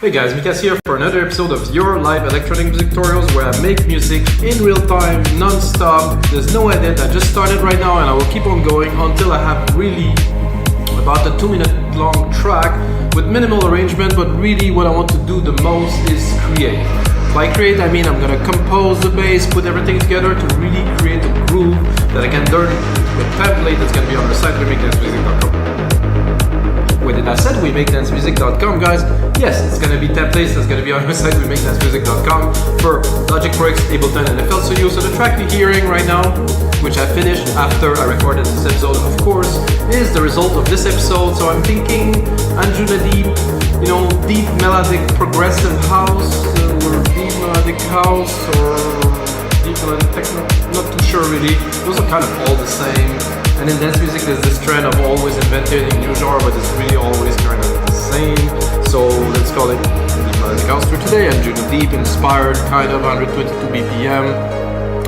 Hey guys, Mikas here for another episode of your live electronic music tutorials where I make music in real time, non-stop. There's no edit, I just started right now and I will keep on going until I have really about a 2-minute long track with minimal arrangement, but really what I want to do the most is create. By create I mean I'm gonna compose the bass, put everything together to really create a groove that I can turn into a template that's gonna be on the site WeMakeDanceMusic.com. Wait, did I said WeMakeDanceMusic.com, guys? Yes, it's gonna be templates that's gonna be on the site WeMakeDanceMusic.com for Logic Pro X, Ableton, and FL Studio. So the track you're hearing right now, which I finished after I recorded this episode, of course, is the result of this episode. So I'm thinking Anjunadeep, deep melodic progressive house, or deep melodic house, or deep melodic techno. Not too sure really. Those are kind of all the same. And in dance music, there's this trend of always inventing a new genre, but it's really always kind of the same. So let's call it deep melodic house for today. Anjunadeep-Inspired, kind of 122 BPM.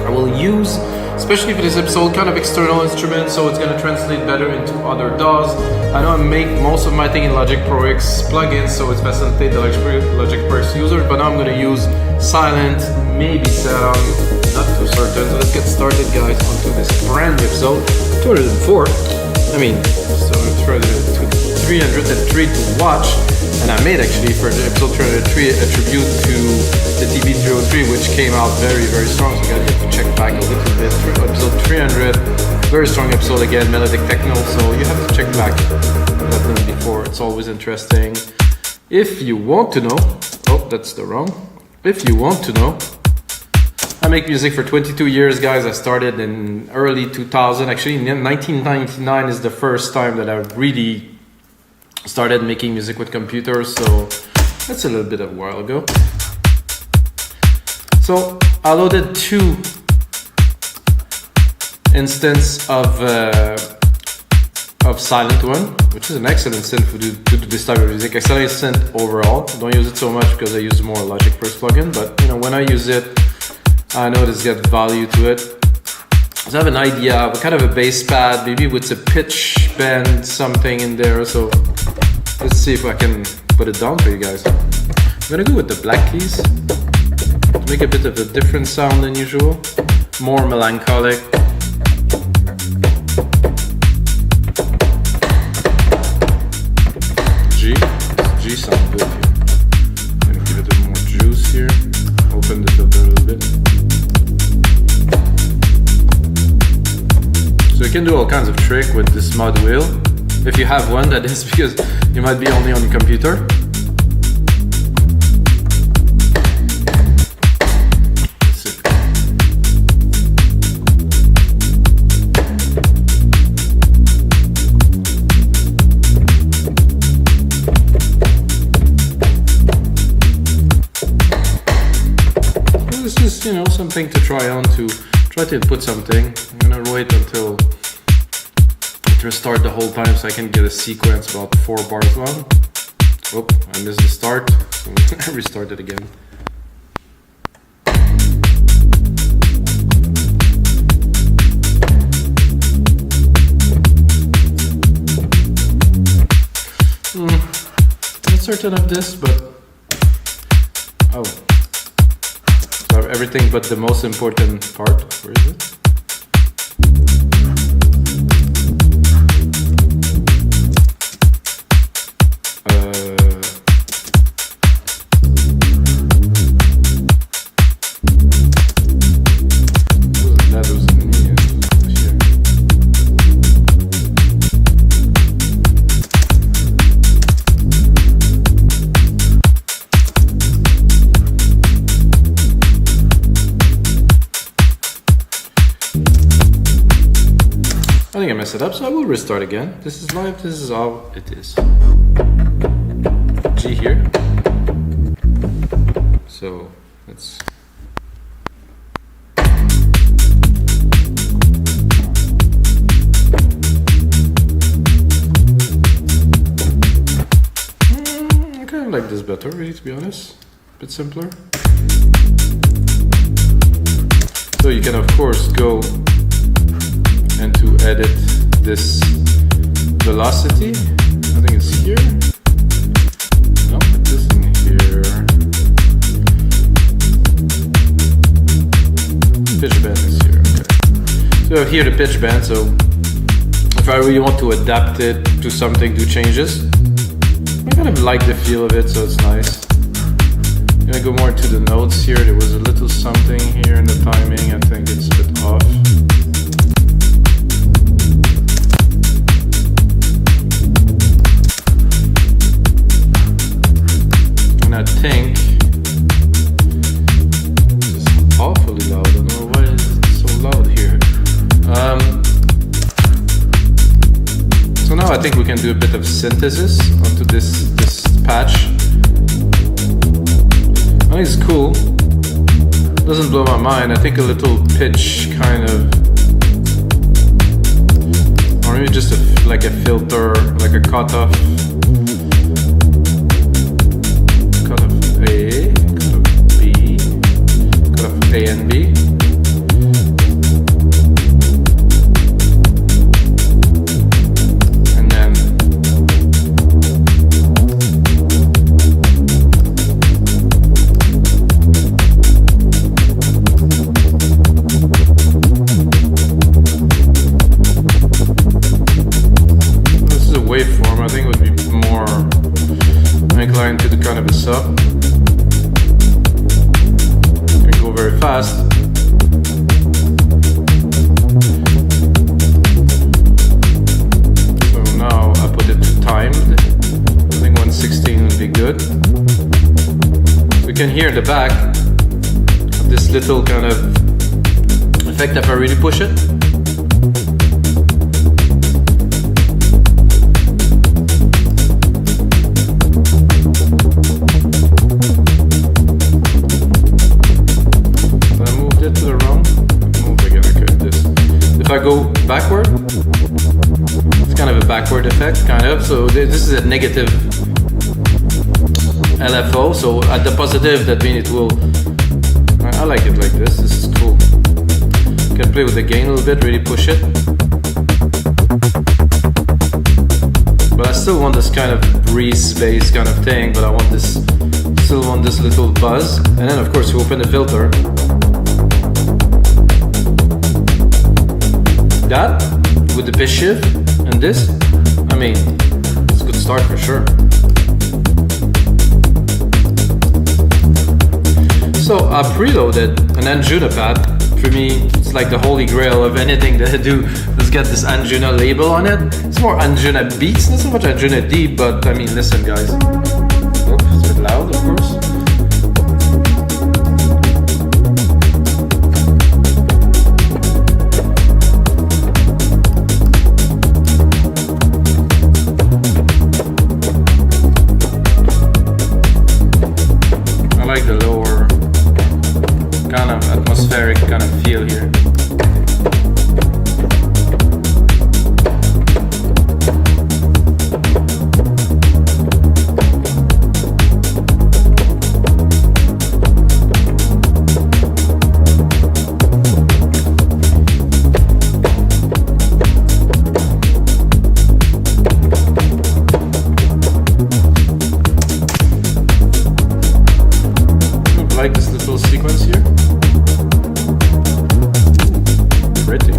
I will use, especially for this episode, kind of external instruments, so it's going to translate better into other DAWs. I know I make most of my thing in Logic Pro X plugins, so it's facilitate the Logic Pro X users, but now I'm going to use Silent, maybe Serum, not too certain. So let's get started, guys, onto this brand new episode, 204. So 303 to watch. And I made actually for the episode 303 a tribute to the TB-303, which came out very, very strong. So you guys have to check back a little bit. Episode 300, very strong episode again, melodic techno. So you have to check back that one before. It's always interesting. If you want to know, If you want to know, I make music for 22 years, guys. I started in early 2000. Actually, 1999 is the first time that I really started making music with computers, so that's a little bit of a while ago. So I loaded 2 instances of Silent One, which is an excellent synth to do this type of music. Excellent synth overall. Don't use it so much because I use more Logic Pro X plugin, but when I use it, I know there's got value to it. So I have an idea of kind of a bass pad, maybe with a pitch bend, something in there. So let's see if I can put it down for you guys. I'm gonna go with the black keys to make a bit of a different sound than usual, more melancholic. G sounds good here. I'm gonna give it a bit more juice here. Open the filter a little bit. So you can do all kinds of trick with this mod wheel. If you have one, that is, because you might be only on your computer. Let's see. This is, something to try on, to try to input something. I'm gonna wait until restart the whole time so I can get a sequence about 4 bars long. Oh, I missed the start, so I restart it again. Not certain of this, but so I have everything but the most important part. Where is it? I think I messed it up, so I will restart again. This is live, this is how it is. G here. So let's... I kind of like this better, really, to be honest. A bit simpler. So you can of course go and to edit this velocity. I think it's here. No, this in here. But here the pitch bend, so if I really want to adapt it to something, do changes, I kind of like the feel of it, so it's nice. I'm gonna go more into the notes here. There was a little something here in the timing, I think it's a bit off. And I think it's awfully loud. I don't know why it's so loud here. So now I think we can do a bit of synthesis onto this patch. I think it's cool. Doesn't blow my mind. I think a little pitch kind of, or maybe just like a filter, like a cutoff. Cutoff A, cutoff B, cutoff A and B. Waveform, I think it would be more inclined to the kind of a sub. Can go very fast. So now I put it to timed. I think 116 would be good. We can hear in the back this little kind of effect if I really push it. If I go backward, it's kind of a backward effect, kind of. So this is a negative LFO. So at the positive, that means it will. I like it like this. This is cool. You can play with the gain a little bit, really push it. But I still want this kind of breeze bass kind of thing. But I want this, still want this little buzz. And then of course you open the filter. That with the pitch shift and this, I mean, it's a good start for sure. So I preloaded an Anjuna pad. For me, it's like the holy grail of anything that I do. Let's get this Anjuna label on it. It's more Anjuna beats, not so much Anjunadeep, but I mean, listen guys. Oops, it's a bit loud, of course. Like the lower kind of atmospheric kind of feel here. Like this little sequence here. Pretty.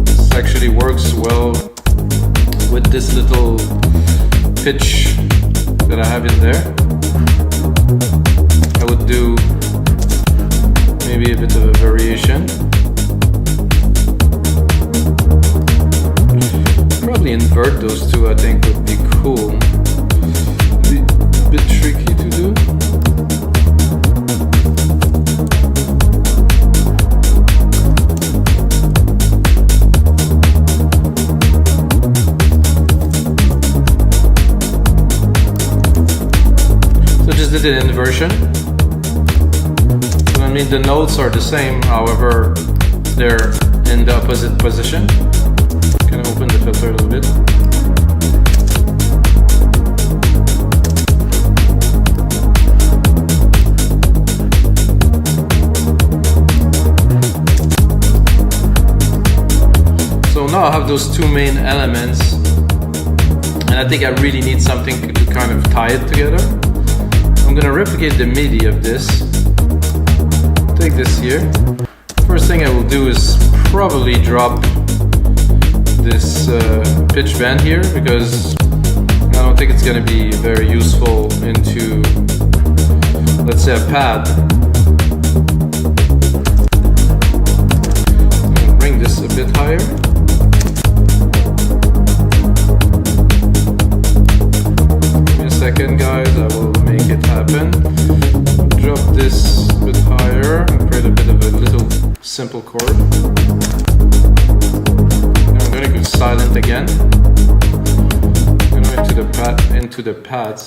This actually works well with this little pitch that I have in there. I would do maybe a bit of a variation. Probably invert those two, I think would be cool. Be a bit tricky to do. So just did an inversion. So I mean the notes are the same, however they're in the opposite position. Can I open the filter a little bit? So now I have those two main elements, and and I think I really need something to kind of tie it together. I'm gonna replicate the MIDI of this. Take this here. First thing I will do is probably drop this pitch bend here, because I don't think it's gonna be very useful into, let's say, a pad. Bring this a bit higher. Give me a second, guys, I will make it happen. Drop this a bit higher and create a bit of a little simple chord. Now I'm going to go silent again. I'm going into the pads.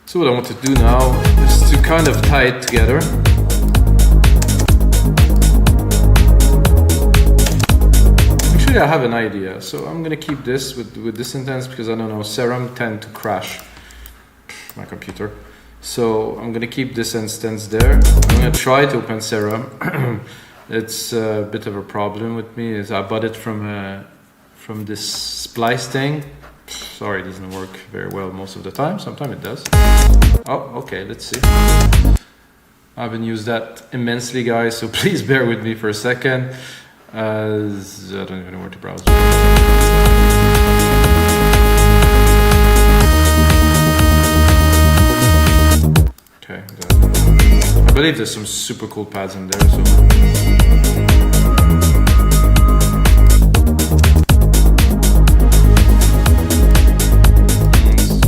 So what I want to do now is to kind of tie it together. Actually, I have an idea. So I'm gonna keep this with this intense, because I don't know, Serum tend to crash my computer. So I'm gonna keep this instance there. I'm gonna try to open Serum. It's a bit of a problem with me, is I bought it from this splice thing. Sorry, it doesn't work very well most of the time. Sometimes it does. Oh, okay, let's see. I haven't used that immensely, guys, so please bear with me for a second. I don't even know where to browse. Okay, I believe there's some super cool pads in there, so.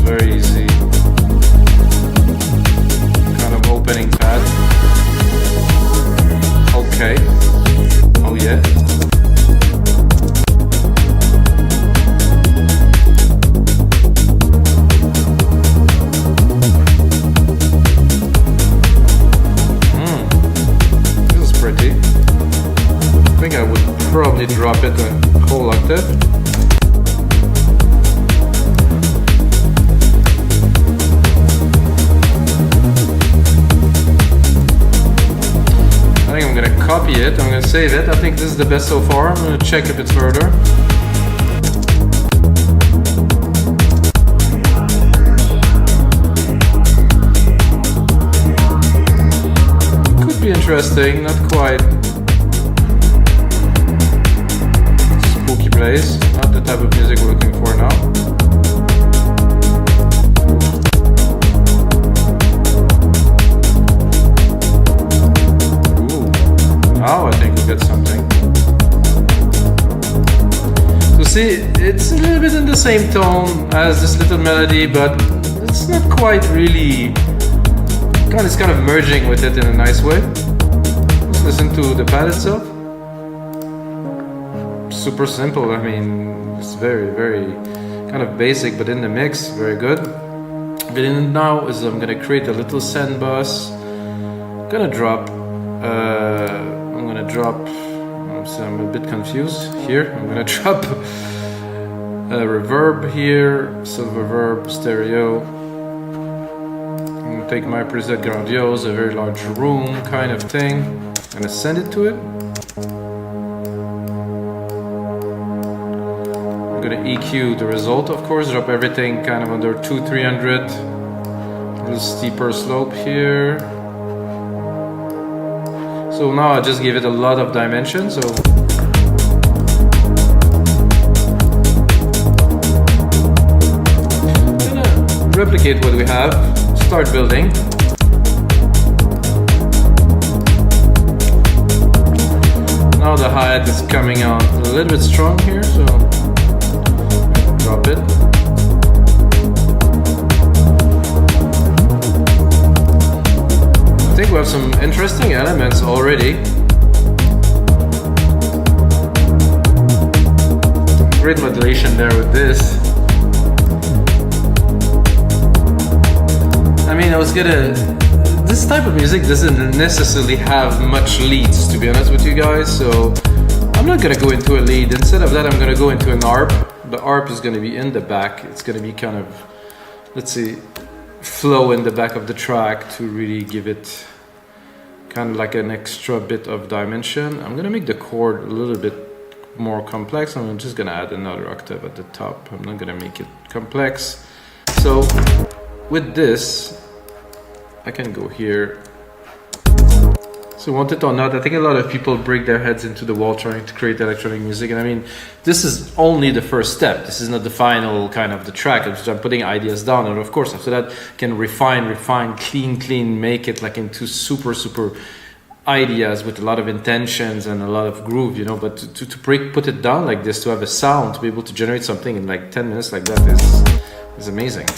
Very easy kind of opening pad. Okay. Oh yeah. This is pretty. I think I would probably drop it a whole octave. I think I'm gonna copy it, I'm gonna save it. I think this is the best so far. I'm gonna check a bit further. Could be interesting, not quite spooky place. Not the type of music we're looking for now. Oh, I think we'll get something. So see, it's a little bit in the same tone as this little melody, but it's not quite really. It's kind of merging with it in a nice way. Let's listen to the pad itself. Super simple. I mean, it's very, very kind of basic, but in the mix, very good. What I'm gonna do now is I'm gonna create a little send bus. I'm gonna drop. So I'm a bit confused here. I'm gonna drop a reverb here, silver reverb, stereo. I'm gonna take my preset grandiose, a very large room kind of thing. I'm gonna send it to it. I'm gonna EQ the result, of course, drop everything kind of under 200-300. A little steeper slope here. So now I just give it a lot of dimension. So I'm gonna replicate what we have, start building. Now the hi-hat is coming out a little bit strong here, so drop it. I think we have some interesting elements already. Great modulation there with this. I mean, this type of music doesn't necessarily have much leads, to be honest with you guys, so I'm not gonna go into a lead. Instead of that, I'm gonna go into an arp. The arp is gonna be in the back. It's gonna be kind of let's see, flow in the back of the track to really give it kind of like an extra bit of dimension. I'm gonna make the chord a little bit more complex. I'm just gonna add another octave at the top. I'm not gonna make it complex. So with this, I can go here. So want it or not, I think a lot of people break their heads into the wall trying to create electronic music. And I mean, this is only the first step. This is not the final kind of the track. I'm putting ideas down. And of course, after that, I can refine, clean, make it like into super ideas with a lot of intentions and a lot of groove, you know. But to put it down like this, to have a sound, to be able to generate something in like 10 minutes like that is amazing.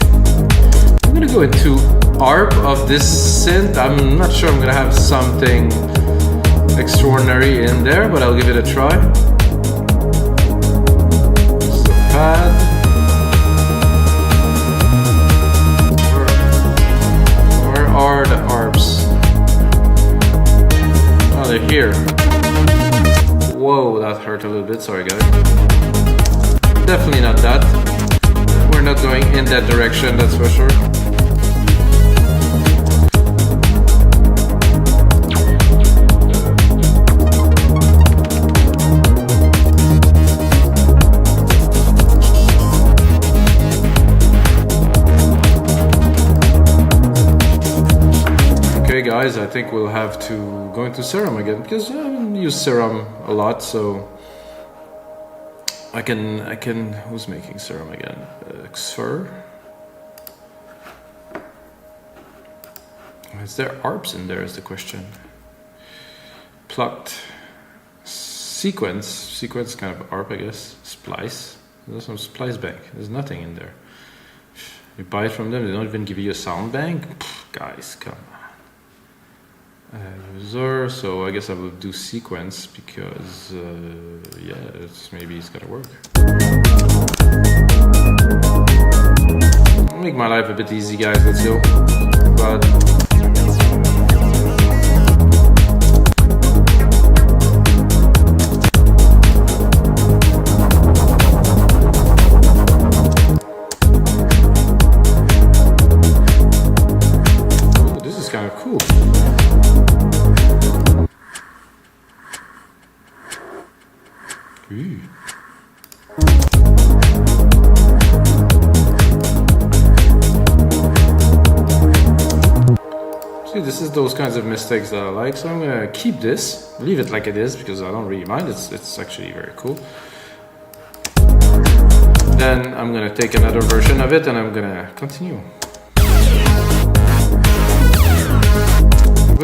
I'm gonna go into ARP of this synth. I'm not sure I'm gonna have something extraordinary in there, but I'll give it a try. Just a pad. Where are the ARPs? Oh, they're here. Whoa, that hurt a little bit. Sorry, guys. Definitely not that. We're not going in that direction, that's for sure. Okay guys, I think we'll have to go into Serum again, because I use Serum a lot, so I can, who's making Serum again? Xfer? Is there ARPs in there is the question. Plucked. Sequence kind of ARP, I guess. Splice. There's some Splice bank. There's nothing in there. You buy it from them, they don't even give you a sound bank? Pff, guys, come on. User, so I guess I will do sequence because yeah, maybe it's gonna work. I'll make my life a bit easy, guys. Let's go. But oh, this is kind of cool. Ooh. See, this is those kinds of mistakes that I like, so I'm gonna keep this, leave it like it is because I don't really mind. It's actually very cool. Then I'm gonna take another version of it and I'm gonna continue.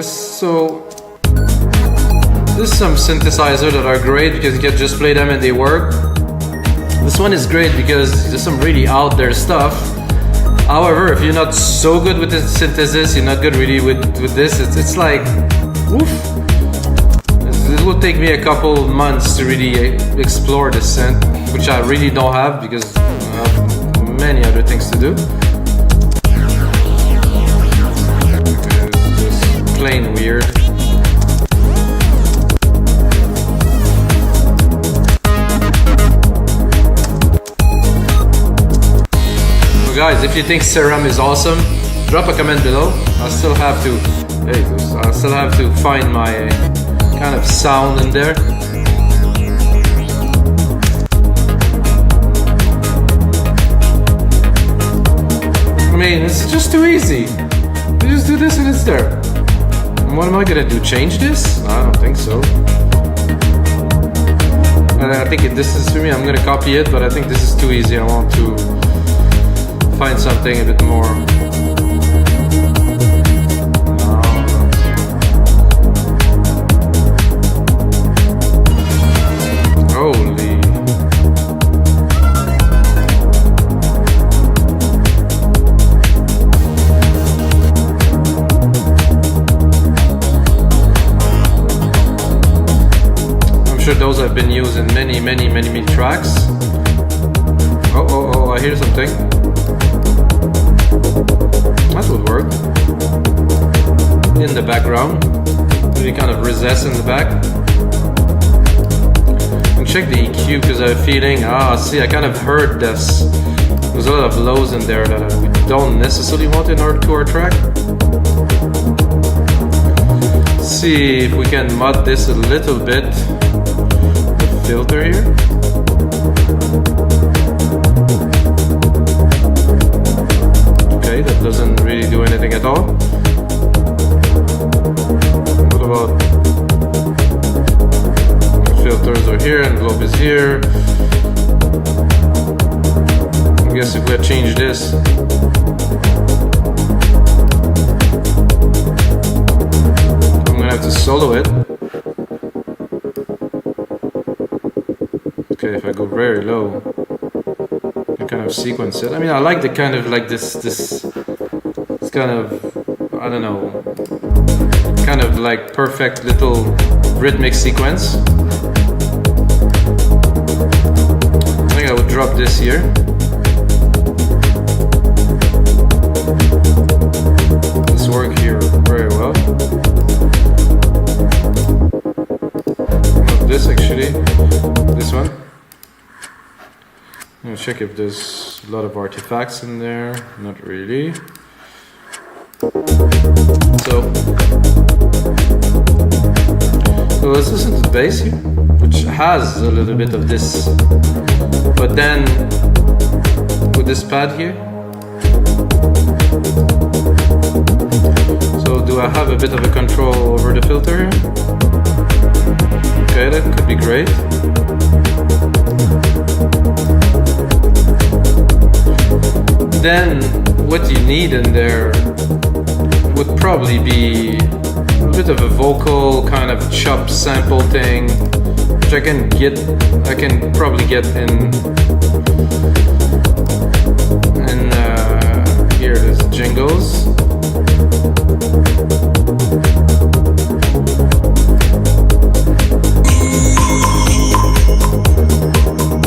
So there's some synthesizers that are great because you can just play them and they work. This one is great because there's some really out there stuff. However, if you're not so good with the synthesis, you're not good really with this, it's like, woof. It will take me a couple months to really explore this synth, which I really don't have because I have many other things to do. It's just plain weird. Guys, if you think Serum is awesome, drop a comment below. I still have to find my kind of sound in there. I mean, it's just too easy. You just do this and it's there. And what am I gonna do? Change this? I don't think so. And I think this is for me. I'm gonna copy it, but I think this is too easy. I want to find something a bit more. Holy. I'm sure those have been used in many tracks. Oh, I hear something. That would work. In the background. Really kind of recess in the back. And check the EQ because I have a feeling, see, I kind of heard this There's a lot of lows in there that we don't necessarily want in our track. Let's see if we can mod this a little bit. The filter here. Okay, that doesn't really do anything at all. What about filters are here and globe is here. I guess if we change this, I'm gonna have to solo it. Okay, if I go very low, I kind of sequence it. I mean, I like the kind of like this kind of, I don't know, kind of like perfect little rhythmic sequence. I think I would drop this here. This work here very well. Not this actually, this one. I'm gonna check if there's a lot of artifacts in there. Not really. So let's listen to the bass here, which has a little bit of this, but then with this pad here. So do I have a bit of a control over the filter here? Okay, that could be great. Then what you need in there would probably be a bit of a vocal kind of chop sample thing, which I can probably get in here it is, jingles.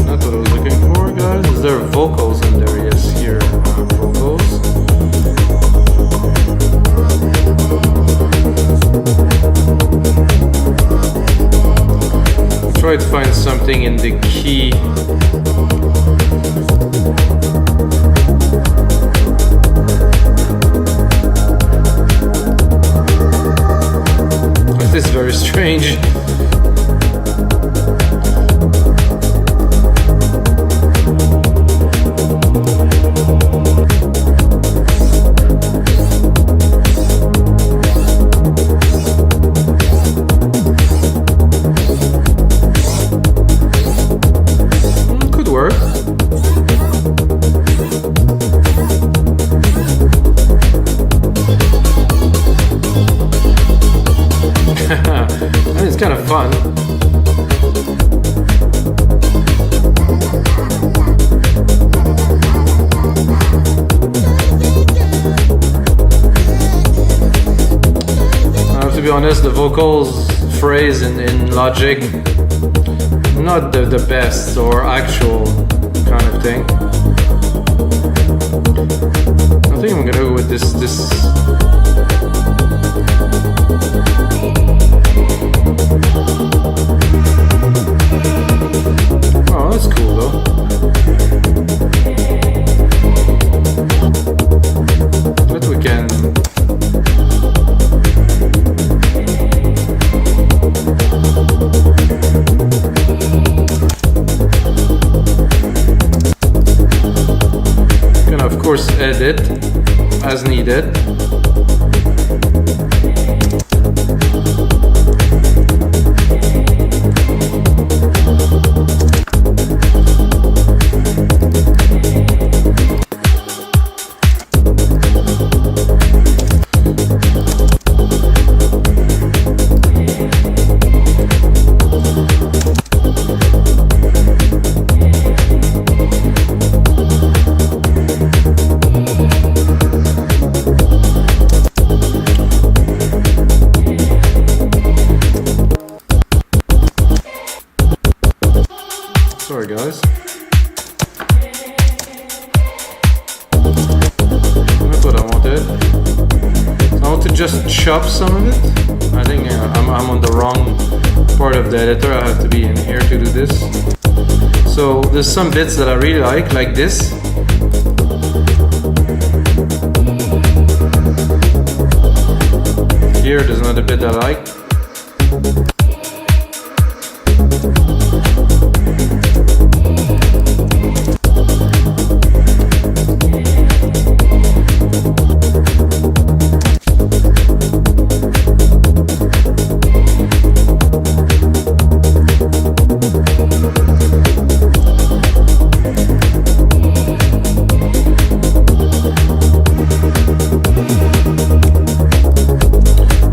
That's what I was looking for, guys. Is there vocals in there? Yes, here are vocals. Try to find something in the key. This is very strange. Could work. I mean, it's kind of fun. To be honest, the vocals phrase in Logic, not the best or actual kind of thing. I think I'm gonna go with this. Oh, that's cool though. But we can. Can of course edit as needed. Sorry guys. That's what I wanted. So I want to just chop some of it. I think I'm on the wrong part of the editor. I have to be in here to do this. So there's some bits that I really like this. Here, there's another bit I like.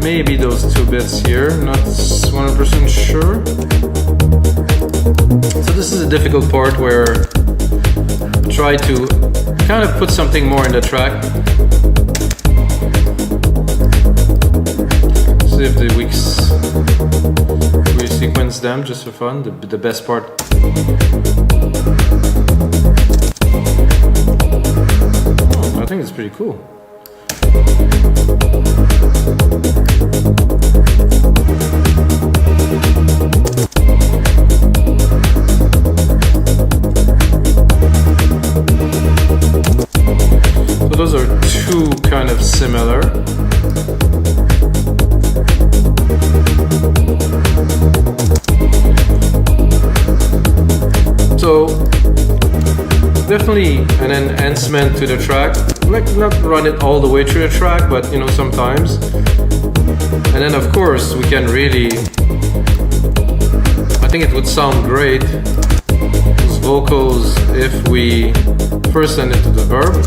Maybe those two bits here, not 100% sure. So this is a difficult part where I try to kind of put something more in the track. See if we sequence them just for fun, the best part. I think it's pretty cool. So those are two kind of similar. So definitely an enhancement to the track. Like not run it all the way through the track, but you know, sometimes. And then of course we can really, I think it would sound great, those vocals, if we first send it to the verb.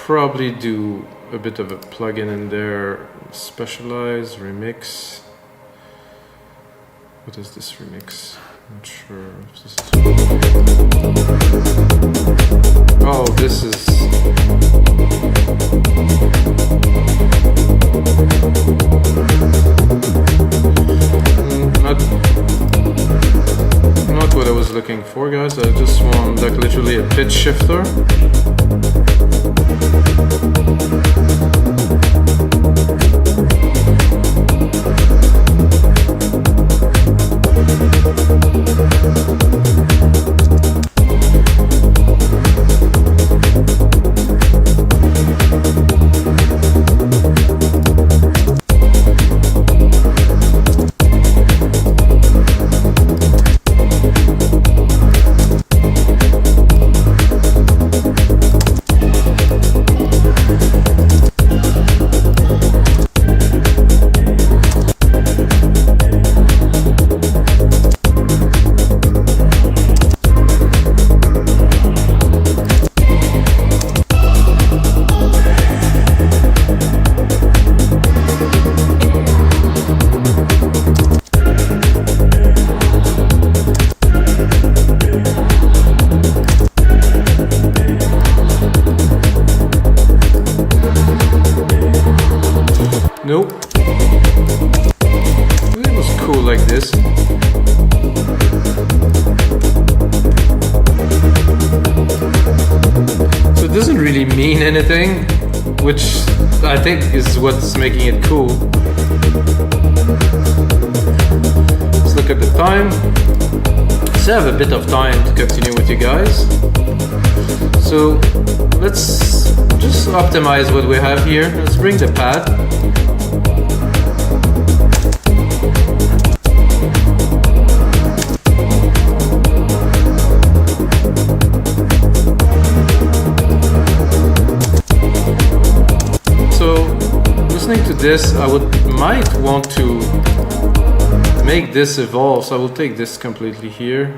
Probably do a bit of a plugin in there, specialize, remix. What is this remix? Not sure if this is... Oh, this is... Not what I was looking for, guys. I just want like literally a pitch shifter. Nope. It was cool like this. So it doesn't really mean anything, which I think is what's making it cool. Let's look at the time. Still have a bit of time to continue with you guys. So let's just optimize what we have here. Let's bring the pad. Listening to this, I might want to make this evolve, so I will take this completely here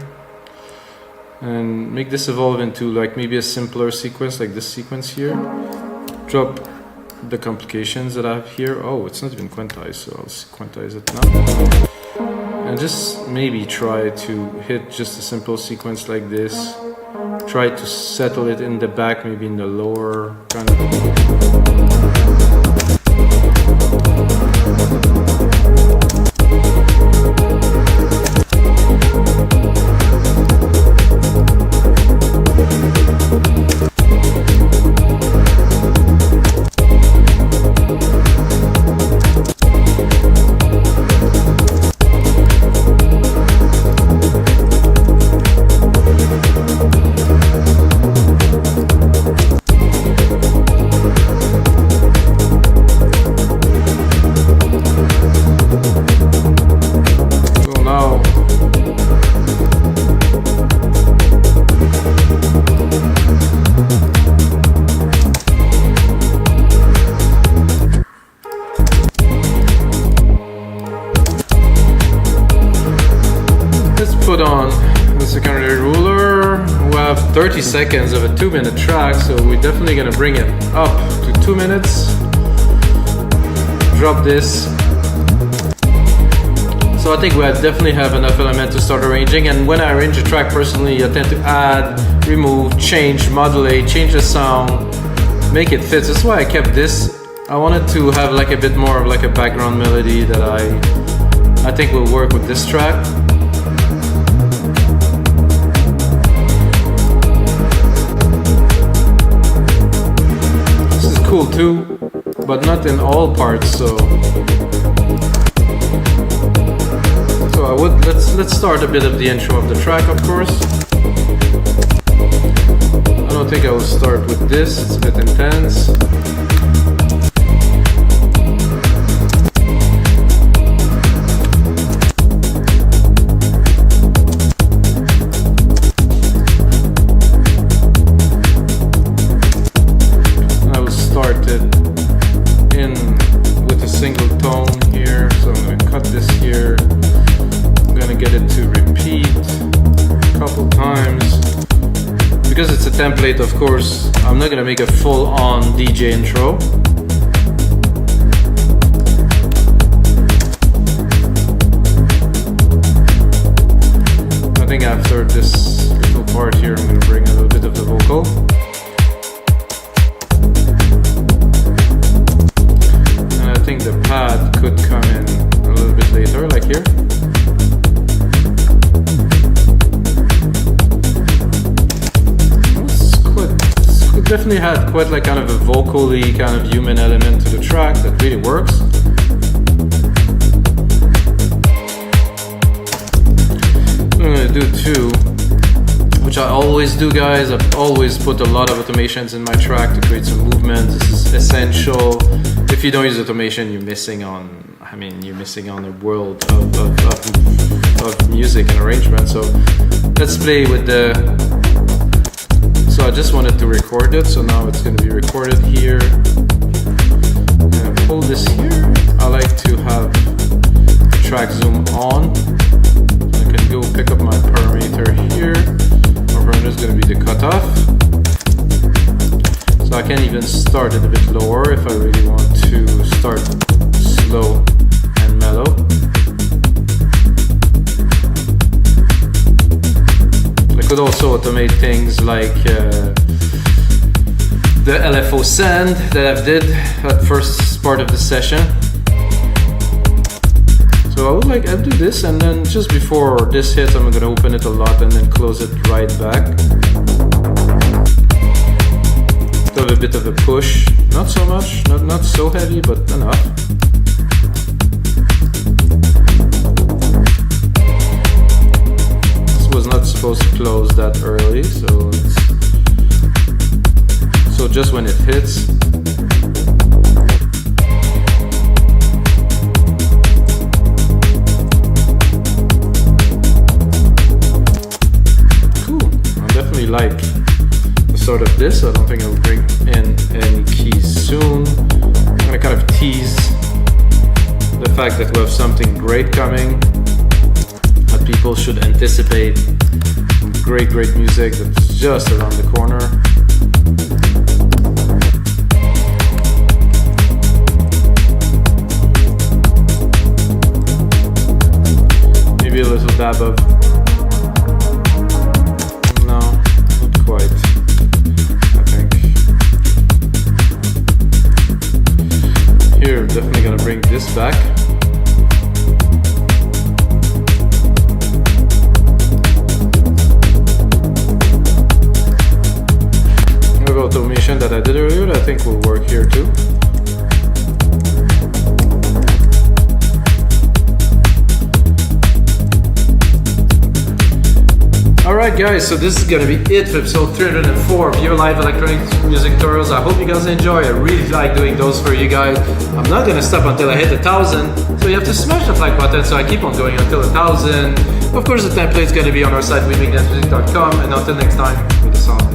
and make this evolve into like maybe a simpler sequence, like this sequence here. Drop the complications that I have here. Oh, it's not even quantized, so I'll quantize it now. And just maybe try to hit just a simple sequence like this. Try to settle it in the back, maybe in the lower kind of. put on the secondary ruler. We have 30 seconds of a 2-minute track, so we're definitely gonna bring it up to 2 minutes. Drop this. So I think we definitely have enough element to start arranging, and when I arrange a track personally, I tend to add, remove, change, modulate, change the sound, make it fit. That's why I kept this. I wanted to have like a bit more of like a background melody that I think will work with this track. This is cool too, but not in all parts, so I would let's start a bit of the intro of the track, of course. I don't think I will start with this, it's a bit intense. I will start it in with a single tone here, so I'm going to cut this here. I'm gonna get it to repeat a couple times. Because it's a template, of course, I'm not gonna make a full-on DJ intro. I think after this little part here, I'm gonna bring a little bit of the vocal. And I think the pad could come in a little bit later, like here. Definitely had quite like kind of a vocally kind of human element to the track that really works. What I'm gonna do too, which I always do, guys, I've always put a lot of automations in my track to create some movement. This is essential. If you don't use automation, you're missing on a world of music and arrangement. So let's play with the. So I just wanted to record it, so now it's going to be recorded here. I'm going to pull this here. I like to have the track zoom on. So I can go pick up my parameter here. My parameter is going to be the cutoff. So I can even start it a bit lower if I really want to start slow and mellow. I could also automate things like the LFO send that I did at first part of the session. So I'll do this, and then just before this hits, I'm gonna open it a lot and then close it right back. To have a bit of a push, not so much, not so heavy, but enough. Was not supposed to close that early, so just when it hits. Cool. I definitely like the start of this. I don't think I'll bring in any keys soon. I'm gonna kind of tease the fact that we have something great coming. People should anticipate great music that's just around the corner. Maybe a little dab of... No, not quite, I think. Here, I'm definitely gonna bring this back. Automation that I did earlier that I think will work here too. Alright guys, so this is gonna be it for episode 304 of your live electronic music tutorials. I hope you guys enjoy. I really like doing those for you guys. I'm not gonna stop until I hit 1,000, so you have to smash the like button so I keep on going until 1,000. Of course the template is gonna be on our site, wemakedancemusic.com, and until next time, with the sound.